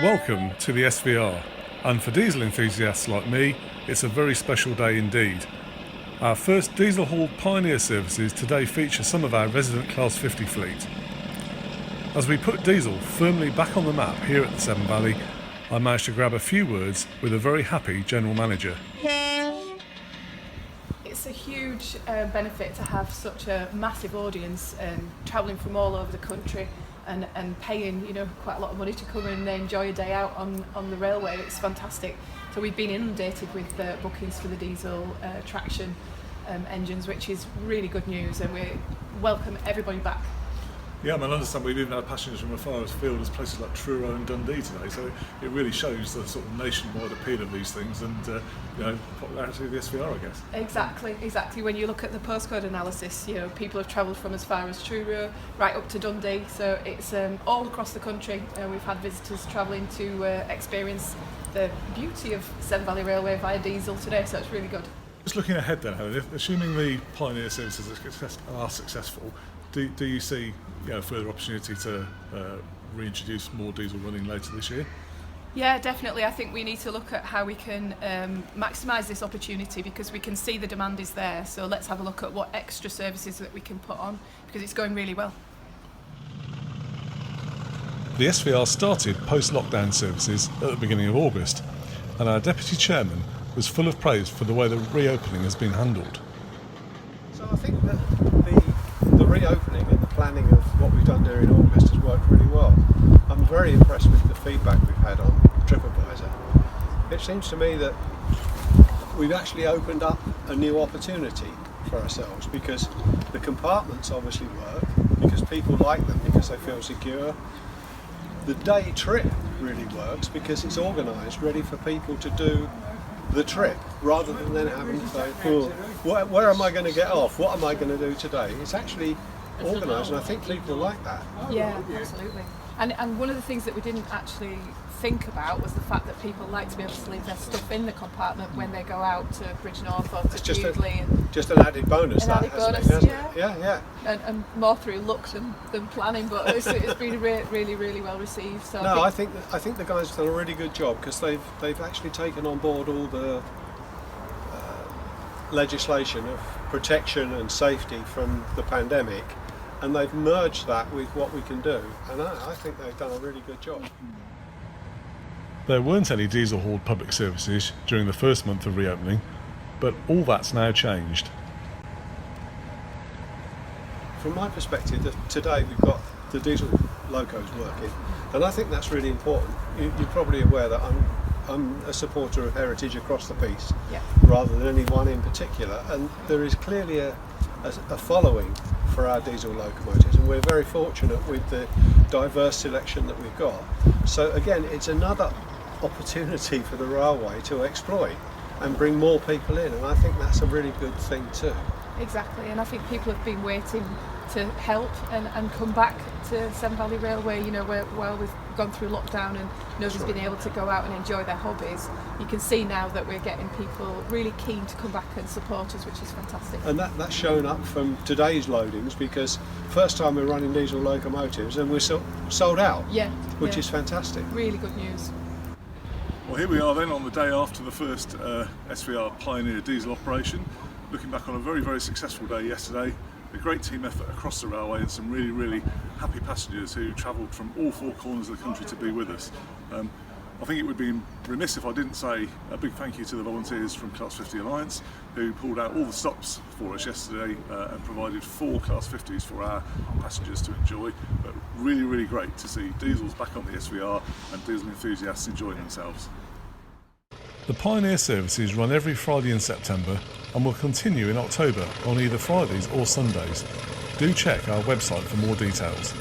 Welcome to the SVR, and for diesel enthusiasts like me, it's a very special day indeed. Our first diesel-hauled Pioneer services today feature some of our resident Class 50 fleet. As we put diesel firmly back on the map here at the Severn Valley, I managed to grab a few words with a very happy General Manager. It's a huge benefit to have such a massive audience travelling from all over the country and paying quite a lot of money to come and enjoy a day out on the railway. It's fantastic. So we've been inundated with bookings for the diesel traction engines, which is really good news, and we welcome everybody back. Yeah, I understand we've even had passengers from as far afield as places like Truro and Dundee today, so it really shows the sort of nationwide appeal of these things and popularity of the SVR, I guess. Exactly. When you look at the postcode analysis, people have travelled from as far as Truro right up to Dundee, so it's all across the country. We've had visitors travelling to experience the beauty of Severn Valley Railway via diesel today, so it's really good. Just looking ahead then, Helen, assuming the Pioneer services are successful, do you see further opportunity to reintroduce more diesel running later this year? Yeah, definitely. I think we need to look at how we can maximise this opportunity, because we can see the demand is there. So let's have a look at what extra services that we can put on, because it's going really well. The SVR started post-lockdown services at the beginning of August, and our Deputy Chairman was full of praise for the way the reopening has been handled. So I think that the reopening and the planning of what we've done there in August has worked really well. I'm very impressed with the feedback we've had on TripAdvisor. It seems to me that we've actually opened up a new opportunity for ourselves, because the compartments obviously work, because people like them, because they feel secure. The day trip really works because it's organised, ready for people to do the trip, rather than then having to say, where am I going to get off? What am I going to do today? It's actually organised, and I think people like that. Yeah, absolutely. And one of the things that we didn't actually think about was the fact that people like to be able to leave their stuff in the compartment when they go out to Bridgnorth or to Goodale. Just an added bonus. Yeah. And more through luck than planning, but it's been really well received. So no, I think the guys have done a really good job, because they've actually taken on board all the legislation of protection and safety from the pandemic, and they've merged that with what we can do, and I think they've done a really good job. There weren't any diesel-hauled public services during the first month of reopening, but all that's now changed. From my perspective, today we've got the diesel locos working, and I think that's really important. You're probably aware that I'm a supporter of heritage across the piece, rather than any one in particular, and there is clearly a following for our diesel locomotives, and we're very fortunate with the diverse selection that we've got. So again, it's another opportunity for the railway to exploit and bring more people in, and I think that's a really good thing too. Exactly, and I think people have been waiting to help and come back to Severn Valley Railway, while we've gone through lockdown and nobody's been able to go out and enjoy their hobbies. You can see now that we're getting people really keen to come back and support us, which is fantastic. And that's shown up from today's loadings, because first time we're running diesel locomotives and we're sold out, which is fantastic. Really good news. Well, here we are then on the day after the first SVR Pioneer diesel operation, looking back on a very successful day yesterday. A great team effort across the railway, and some really happy passengers who travelled from all four corners of the country to be with us. I think it would be remiss if I didn't say a big thank you to the volunteers from Class 50 Alliance, who pulled out all the stops for us yesterday and provided 4 Class 50s for our passengers to enjoy. But really great to see diesels back on the SVR and diesel enthusiasts enjoying themselves. The Pioneer services run every Friday in September and will continue in October on either Fridays or Sundays. Do check our website for more details.